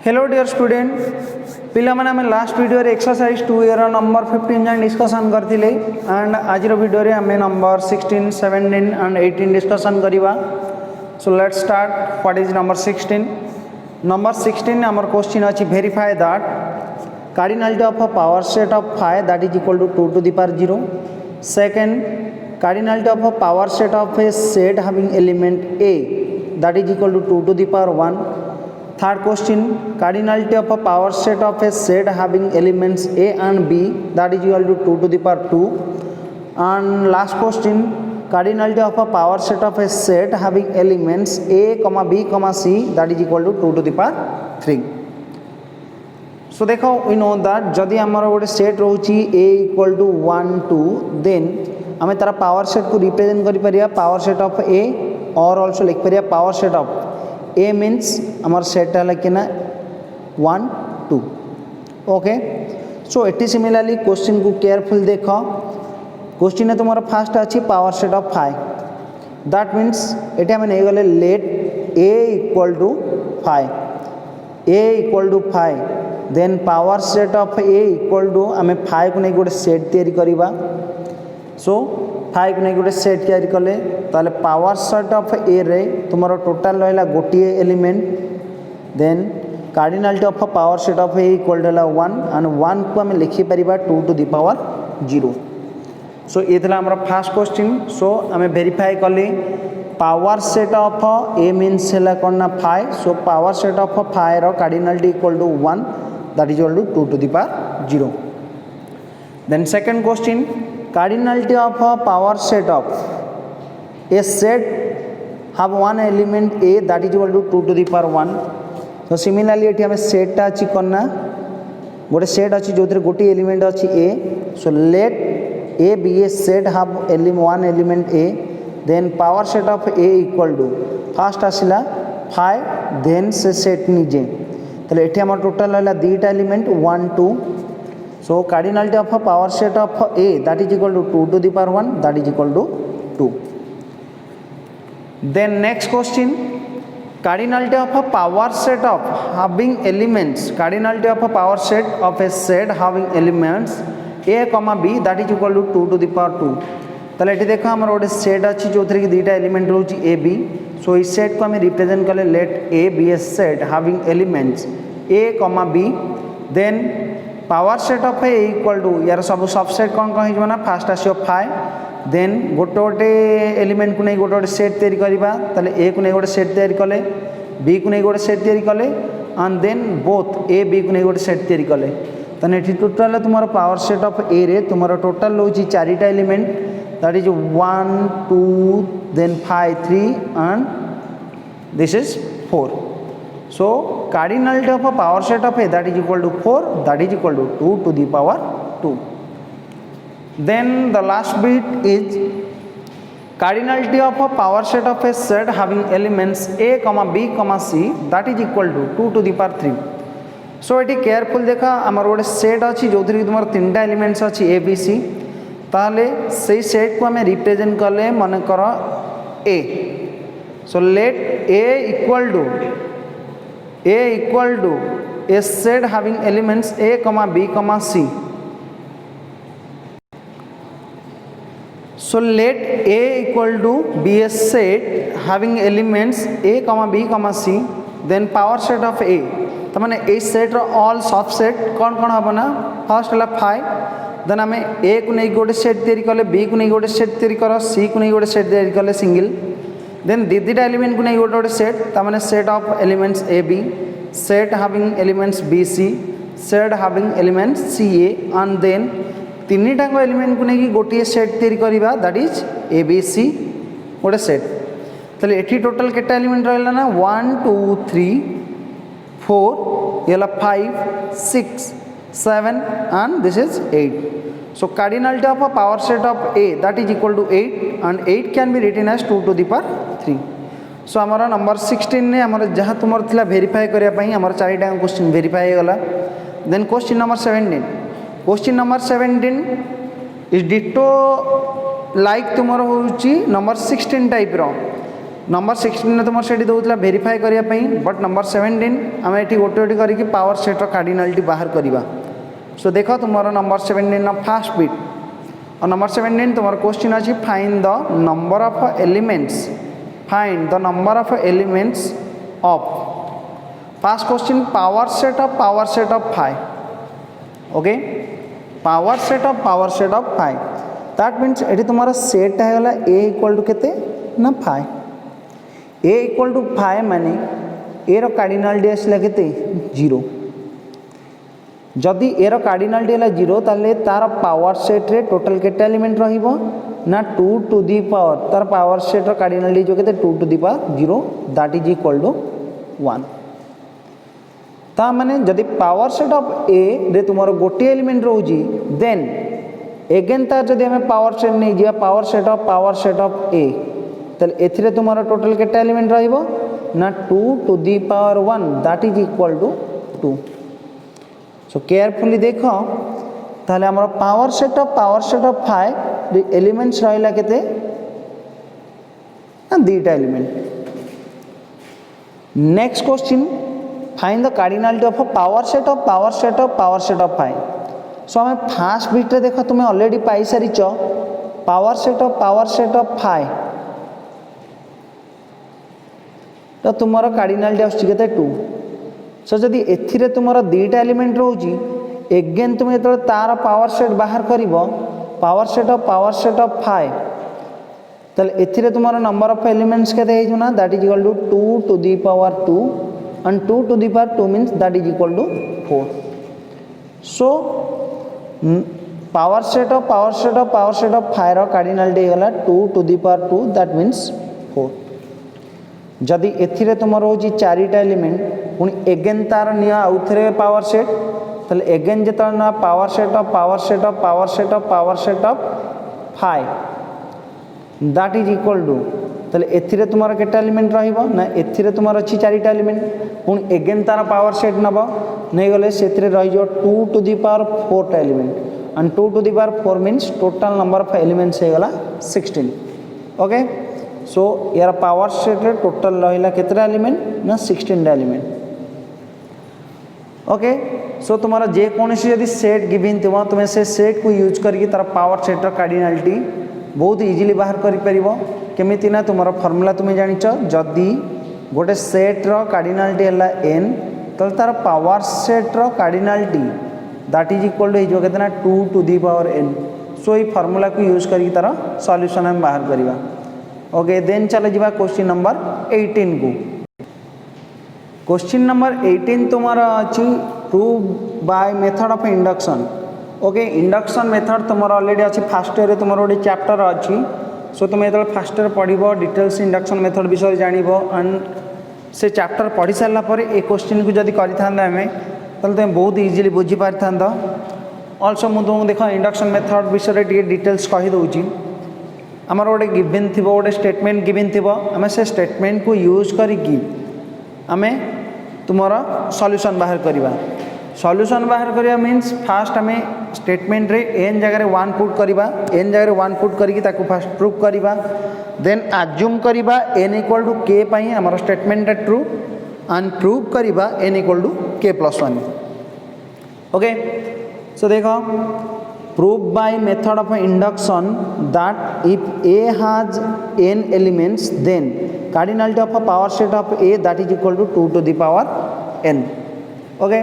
Hello dear student पिला माने हमें लास्ट वीडियो रे एक्सरसाइज 2 ईयर नंबर 15 जान डिस्कशन करथिले एंड आज रो वीडियो रे हमें नंबर 16 17 एंड 18 डिस्कशन करिवा। So let's start. What is number 16? Number 16 हमर क्वेश्चन अछि verify that cardinality of a power set of phi that is equal to 2 to the power 0. Second, cardinality of a power set of a set having element A that is equal to 2 to the power 1. Third question, cardinality of a power set of a set having elements A and B that is equal to 2 to the power 2. And last question, cardinality of a power set of a set having elements A, B, C that is equal to 2 to the power 3. So देखो we know that जदि आमर गोटे set रोची A equal to 1 2 then आमे तारा power set को represent करि परिया पावर सेट ऑफ A और आल्सो लिख परिया power set of A means आमर सेट है लेकिन 1 2. ओके सो एटी सिमिलरली क्वेश्चन को केयरफुल देखो। क्वेश्चन ने तुम्हारा फर्स्ट अच्छी power set of five that means एटी आमे नहीं गले let A equal to 5 A equal to 5 then power set of A equal to आम 5 को नहीं गोटे सेट तैयारी करवा। सो 5 को नहीं गोटे सेट तैयारी कले ताले पावर सेट ऑफ A रे तुम्हारा टोटाल रहा गोटे element then cardinality of power set of A equal to 1 and 1 को आम लिखिपर 2 टू द पावर 0. सो ये हमारा फास्ट क्वेश्चन. सो आम वेरीफाई कले power set of A means है कौन ना 5. सो पावर सेट ऑफ 5 रो cardinality equal to 1 that is equal to 2 to the power 0. Then second question, cardinality of a power set of a set have one element A that is equal to 2 to the power 1. So similarly एठी हमें set टा अछि करना गोटे set अछि जो गोटे element अछि A. So let A be a set have one element A then power set of A equal to first आसिला 5 then से सेट निजे ताले एठी हमर टोटल रहला दुईटा element 1 2. So cardinality of power set of A that is equal to 2 to the power 1 that is equal to 2. Then next question, cardinality of power set of having elements cardinality of power set of a set having elements A, B that is equal to 2 to the power 2. ताले एठी देखो हमर गोटे set अछि जो थरे कि दुईटा एलिमेंट रहउची A B. सो इस सेट को आम रिप्रेजेंट कले let A B a set having elements A, B then power set of A equal to यार सब सबसेट कौन कौन हो फास्ट आसो 5 देन गोटे गोटे एलिमेंट को नहीं गोटे गोटे सेट तैयारी करवा ताले A को नहीं गोटे सेट तैयारी कले B को नहीं गोटे सेट तैयारी कले and then both A B को नहीं गोटे सेट तैयारी कले ताने एठी टोटल तुम्हारा पावर सेट ऑफ A रे तुम्हारा टोटल होची चारिटा element that is 1 2 then 5 3 and this is 4. So cardinality of a power set of A that is equal to 4 that is equal to 2 to the power 2. Then the last bit is cardinality of a power set of a set having elements A, B, C that is equal to 2 to the power 3. So it is careful देखा आमर गोटे set अच्छी जो थी तुम तीनटा elements अच्छी A B C ताले से सेट को आम रिप्रेजेंट कले मन कर A. So let A equal to a set having elements A, B, C. So let A equal to be a set having elements A, B, C then power set of A. तो माने ए set रो all subset कौन कौन हम ना first है 5 then आम A को नहीं गोटे सेट तैयारी कले B को नहीं गोटे सेट तैयारी कर C को नहीं गोटे सेट तैयारी कले सिंगल देन दीटा एलिमेंट को नहीं गोटे गोटे सेट तमाने set of elements A B set having elements B C set having elements C A and then तीनटा को एलिमेंट को नहीं गोटे सेट तैयारी करबा that is A B C गोटे सेट ताले एठी टोटल केटा एलिमेंट रहला ना 1 2 3 4 ये 5 6 7 and this is 8. So cardinality of a power set of A that is equal to 8 and 8 can be written as 2 to the power 3. So हमारा number 16 ने हमारा जहाँ तुम्हारा थिला वेरीफाई करिया पई हमारा चारिटा क्वेश्चन वेरीफाई गला. Then question number 17 is ditto like तुम्हारा होची नंबर 16 टाइप रो नंबर 16 तुम से दूसरा भेरीफाए करने बट नंबर 17 आम ये गोटे गोटे करके पावर सेट्र कार्डिनालिटी बाहर करवा। सो देख तुम नंबर 17 फास्ट बिट और नंबर 17 तुम क्वेश्चन अच्छी find the number of elements, find the number of elements of first question power set of 5। Okay, power set of 5 that means ये तुम सेट है ए इक्वल टू केते ना 5। ए इक्वल टू 5 माने ए रो कार्डिनालिटी आसला केते 0। जदि ए रो कार्डिनालिटी है 0 ताले तार पावर सेट रे टोटल केते एलिमेंट रहिबो ना 2 टू दी पावर तार पावर सेट रो कार्डिनालिटी जो केते 2 to the power 0 that is equal to 1। ता माने जदि पावर सेट ऑफ ए रे तुमरो गोटे एलिमेंट रोजी देन एगेन तार जदि हमें पावर सेट नहीं जिया पावर सेट ऑफ ए ताले एथिरे तुमरो टोटल केते एलिमेंट रहिबो ना 2 to the power 1 that is equal to 2। So carefully देख ताले हमर पावर सेट ऑफ 5 एलिमेंट्स रहिला केते ना दीटा element. Next question find the cardinality of power set of 5। So हमें फास्ट बिट रे देखो तुम्हें ऑलरेडी पाई सारिच पावर सेट ऑफ 5 तो तुमर कार्डिनालिटी आछी केते 2। सो जदि एथिरे तुमर दीटा एलिमेंट रोजी एगेन तुम जो तार पावर सेट बाहर करिवो पावर सेट ऑफ 5 ताले एथिरे तुमर नंबर ऑफ एलिमेंट्स केते हे ना that is equal to 2 to the power 2 and 2 to the power 2 means that is equal to 4. So power set of 5 रो कार्डिनालिटी गला 2 to the power 2 that means 4। जदि एथिरे तुमर होची चारिटा एलिमेंट पुनी एगेन तार निया आउथरे पावर सेट ताले एगेन जेता ना power set of 5 that is equal to ताले एथिरे तुमर केटा एलिमेंट रहिबो ना एथिरे तुमर अछि चारिटा एलिमेंट पुनी एगेन तार पावर सेट नबो नै गले सेथिरे रहि जो 2 टू दी पावर 4 टा element and 2 to the power 4 means total number of elements हे गला 16। ओके, सो यार पावर सेट रे टोटल रहिला केतरा एलिमेंट ना 16 टा एलिमेंट। ओके, सो तुम्हारा जे कोनसी यदि सेट गिवन थिबो तुमे से सेट को यूज करके तार पावर सेट रो कार्डिनालिटी बहुत इजीली बाहर करि परिबो। केमिति ना तुम्हारा फॉर्मूला तुम्हें जानिच जदि गोटे सेट रो कार्डिनालिटी है n तो तार पावर सेट रो cardinality that is equal to हो केतना 2 to the power n। So ये फॉर्मूला को यूज करके तार सॉल्यूशन हम बाहर करवा। ओके, देन चले जावा क्वेश्चन नंबर 18 को। क्वेश्चन नंबर 18 तुम्हारा अछि prove by method of induction. Okay, induction method तुम्हारा ऑलरेडी अछि फर्स्ट ईयर रे तुम्हारा गोटे चैप्टर अछि। सो तुम जो फास्ट ईयर पढ़ो डिटेल्स इंडक्शन मेथड विषय जानव एंड से चैप्टर पढ़ी सारा पर ए क्वेश्चन को जब करें तुम बहुत इजिली बुझी पारि था। ऑल्सो मुझे तुमको देख इंडक्शन मेथड विषय टे डिटेल्स कहीदे आमर गोटे गिवन थी गोटे स्टेटमेंट गिवन थी आम से स्टेटमेंट को यूज करी आम तुम सॉल्यूशन बाहर करवा। सॉल्यूशन बाहर करवा मीन्स फास्ट आम स्टेटमेंट रे एन जगह 1 पुट करवा एन जगह 1 पुट करके फास्ट प्रूव करवा देन आज्यूम करवा एन इक्वल टू के पाई आमर स्टेटमेंट ट्रू एंड प्रूव करवा n equal to k plus 1। Okay, so देख prove by method of induction that if A has n elements then cardinality of power set of A that is equal to 2 to the power n। Okay,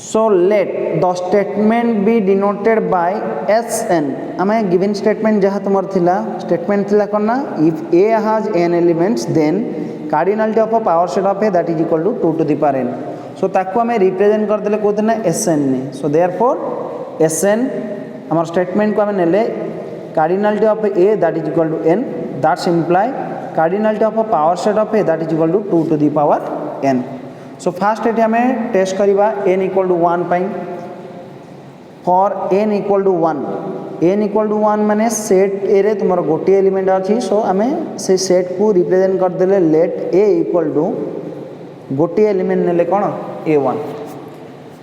so let the statement be denoted by Sn। आम given statement जहाँ तुम statement थिला करना if A has n elements then cardinality of power set of A that is equal to 2 to the power n। So ताको आम represent करदेले कोते ना Sn ने। सो देयरफॉर Sn आम स्टेटमेंट को आम नेले cardinality of A that is equal to n that's imply cardinality of power set of A that is equal to 2 to the power n। So first ये आम test करवा n equal to 1 पाई for n equal to 1 माने set ए रे तुम गोटे element अच्छी। सो आम से सेट को रिप्रेजेंट करदे लेट ए इक्वल टू गोटे एलिमेंट नेले कौन a1।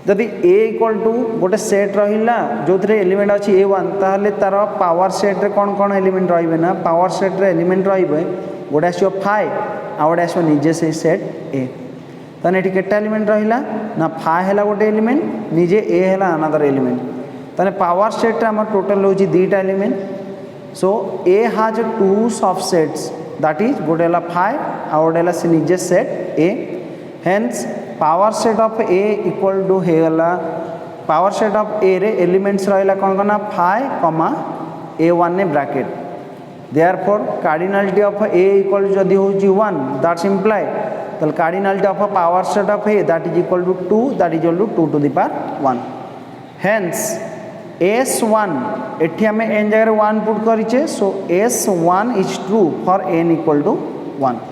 जदि ए इक्वल टू गोटे सेट रहा जो थे एलिमेंट अच्छी a1 ताहले तार पावर सेट रे कौन कौन एलिमेंट रे ना पावर सेट रे एलिमेंट रे गोटे आसो फाइ आ गोटे आसो निजे से सेट ए ताने एटी केटा एलिमेंट रहिला ना फाइ हैला गोटे एलिमेंट निजे ए हैला अनदर एलिमेंट ताने पावर सेट आम टोटल होची दीटा element so A has two subsets that is गोटे हैला फाइ आ गोटे हैला से निजे सेट A hence power set of A equal to हेला पावर सेट ऑफ ए रे एलिमेंट्स रहिला कोन कोन फाइ कमा a1 ने bracket therefore cardinality of a equal जदी होची 1 दैट्स इंप्लाइड तो cardinality of power set of a that is equal to 2 that is equal to 2 to the power 1 hence s1 एठी हमें n जगह 1 put करिचे so s1 is true for n equal to 1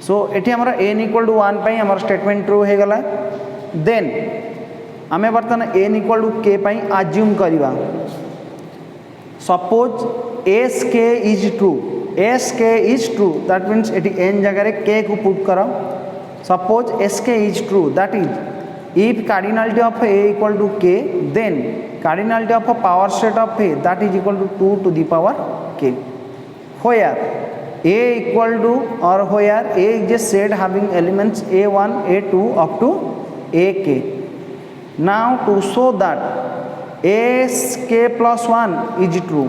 so एठी हमरा n equal to 1 पई हमर statement true हे गला then आमे बर्तमान n इक्वल टू k पई अज्यूम करिवा suppose sk is true sk is true that means एटी n जगह k को पुट करो suppose sk is true that is if cardinality of a equal to k then cardinality of power set of a that is equal to 2 to the power k where a equal to or where a is a set having elements a1 a2 up to ak now to show that sk plus 1 is true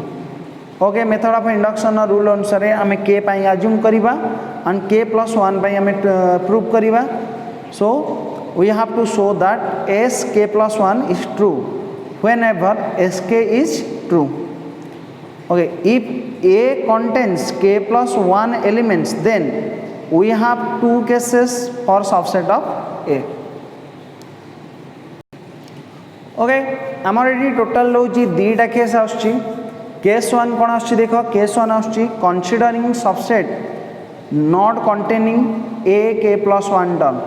okay method of induction rule अनुसार आम k पाई assume करिबा and k plus 1 पाई आम prove करिबा so we have to show that sk plus 1 is true whenever sk is true okay if a contains k plus 1 elements then we have two cases for subset of a okay आमर ये total होची दीटा case आछी case 1 कोन आछी देखो case 1 आछी considering subset not containing a k plus 1 term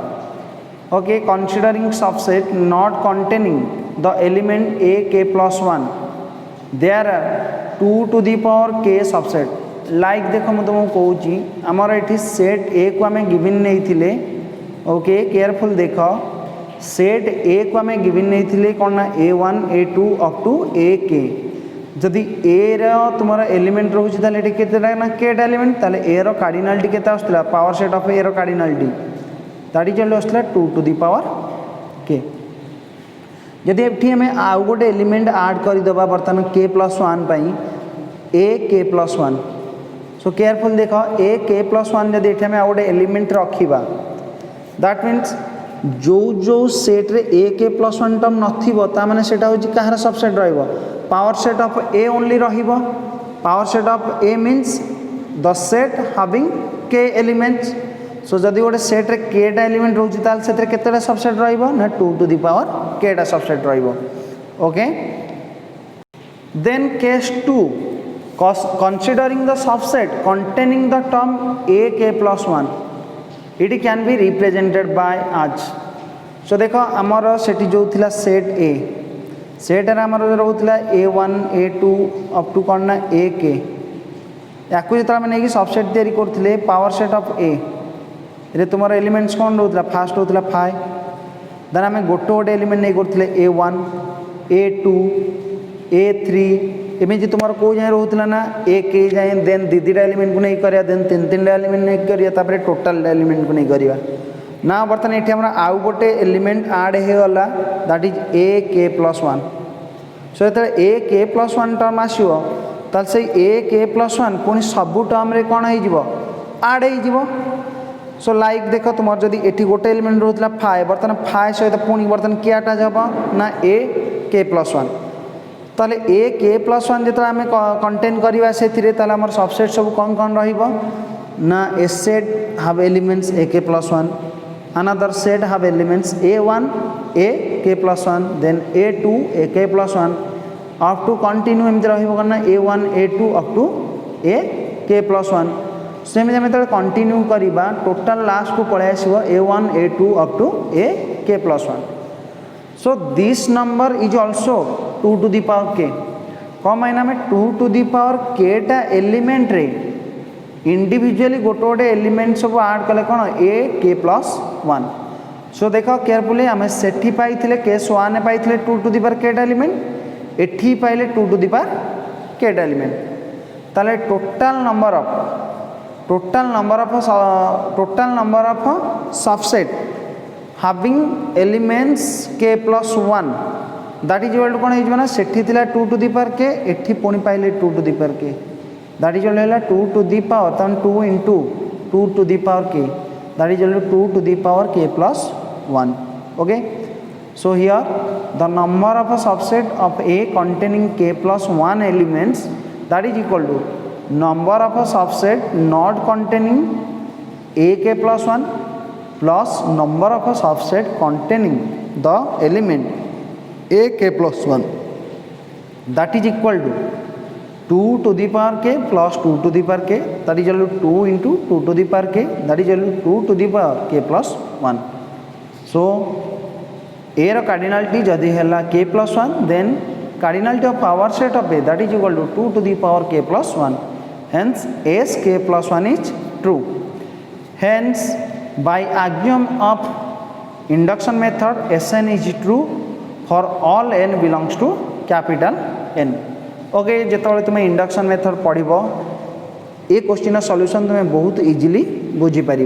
okay considering subset not containing the element a k plus 1 there are 2 to the power k subset like देखो मैं तुमको कहूची आमर एठी सेट a को आमे गिवन नहीं थिले ओके केयरफुल देखो सेट a को आमे गिवन नहीं थिले कोन ना a1 a2 up to ak जदि a रो तुम्हारा एलिमेंट रहउची ताले एठी केतेटा ना केटा एलिमेंट ताले a रो कार्डिनलिटी केता आस्तला पावर सेट ऑफ a रो कार्डिनलिटी ताडी चलो आस्तला 2 टू द पावर k जदि एठी हमें आउ गोटे एलिमेंट ऐड करि दबा बर्तन k plus 1 पई a k plus 1 so careful देखो a k plus 1 जदि एठी हमें आउ गोटे एलिमेंट रखिबा दैट मीन्स जो जो सेट रे a k plus 1 टर्म नथिबो ता माने सेटा होची काहर सबसेट रहइबो power set of a only रहिबो power set of a means the set having k elements so जदि गोटे सेट रे केटा एलिमेंट रहउची ताल सेट रे केतेटा सबसेट रहइबो ना 2 टू द पावर केटा सबसेट रहइबो okay then case 2 considering the subset containing the term a k plus 1 it can be represented by as so देखो आमर सेठी जो थिला सेट a सेट रे आमर रहउतला a1 a2 अप टू कोन ना ak याकु जेतरा माने कि सबसेट तयारी करथिले पावर सेट ऑफ a रे तुम्हारा एलिमेंट्स कौन रहउतला फर्स्ट रहउतला 5 देन आमे गोटे गोटे एलिमेंट नै करथिले a1 a2 a3 एमे जे तुम्हारा को जाय रहउतला ना a k जाय देन दीदीटा एलिमेंट को नै करिया देन तीन तीनटा एलिमेंट नै करिया तापर टोटल एलिमेंट को नै करिया ना बर्तन एठी हमरा आउ गोटे एलिमेंट ऐड हे गला that is a k plus 1 सो एत a k plus 1 टर्म आसीओ ताल से a k plus 1 पुनी सब टर्म रे कोन हे जिवो ऐड हे जिवो सो लाइक देखो तुम जदि एठी गोटे एलिमेंट रहउतला 5 बर्तन 5 सहित पुणी बर्तन केटा जबा ना a k plus 1 ताले a k plus 1 जेतरा हमें कंटेन करिवा सेथिरे ताले हमर सबसेट सब कोन कोन रहिबो ना a set have elements a k plus 1 another set have elements a1 a k plus 1 then a2 a k plus 1 up to continue एमति रहिबो करना a1 a2 up to a k plus 1 same जमे त continue करिबा total last को पळे आसीबो a1 a2 up to a k plus 1 so this number is also 2 to the power k कम आइना में 2 to the power k टा element रे individually गोटे गोटे एलिमेंट सब ऐड कले कोन a k plus 1 सो देखो केयरफुली आमे सेठी पाइथिले केस 1 ने पाइथिले 2 to the power k टा एलिमेंट एठी पाइले 2 to the power k टा एलिमेंट ताले total number of total number of subset having elements k plus 1 that is equal to कौन है ना सेठी थिला 2 to the power k एठी पुणी पाइले 2 to the power k that is equal to 2 to the power then 2 into 2 to the power k that is equal to 2 to the power k plus 1. Okay, so here the number of a subset of A containing k plus 1 elements that is equal to number of a subset not containing A k plus 1 plus number of a subset containing the element A k plus 1 that is equal to 2 to the power k plus 2 to the power k that is equal to 2 into 2 to the power k that is equal to 2 to the power k plus 1. So A row cardinality जदि है k plus 1 then cardinality of power set of A that is equal to 2 to the power k plus 1. Hence S k plus 1 is true. Hence by axiom of induction method Sn is true for all n belongs to capital N. Okay जिते तुम्हें induction method पढ़ ये question solution तुम्हें बहुत easily बुझी पार.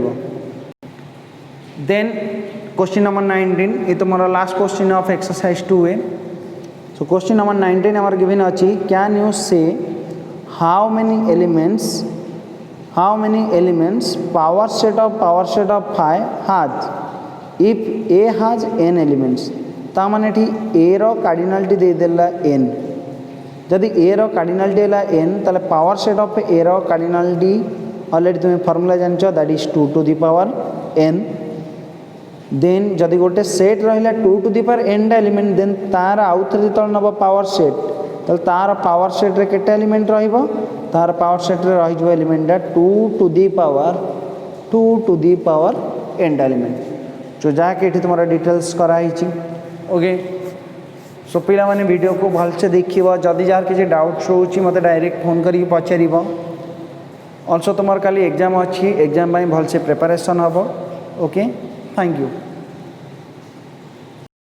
Then question number 19 ये तुम last question of exercise 2a. So question number 19 आमर गिवन अच्छी can you say how many elements power set of phi has if A has n elements ता माने ए रो कार्डिनालिटी दे देला एन जदि ए रो कार्डिनालिटी है एन ताले पावर सेट ऑफ ए रो कार्डिनालिटी ऑलरेडी तुम्हें फॉर्मूला जानछ that is 2 to the power n. Then जदि गोटे सेट रहिला 2 to the power n element then तार आउ थरे जतल नब पावर सेट ताले तार पावर सेट रे केते एलिमेंट रहिबो तार पावर सेट रे रहि जो element 2 to the power n element जो जाके एठी तुम्हारा डिटेल्स कराई छी. ओके सो पिला माने वीडियो को भलसे देखिबो जदि जार किसी डाउट्स होउची मते डायरेक्ट फोन करी पचारिबो. ऑल्सो तुम्हार काली एग्जाम अच्छी एग्जाम भलसे प्रिपरेशन हबो. Okay thank you.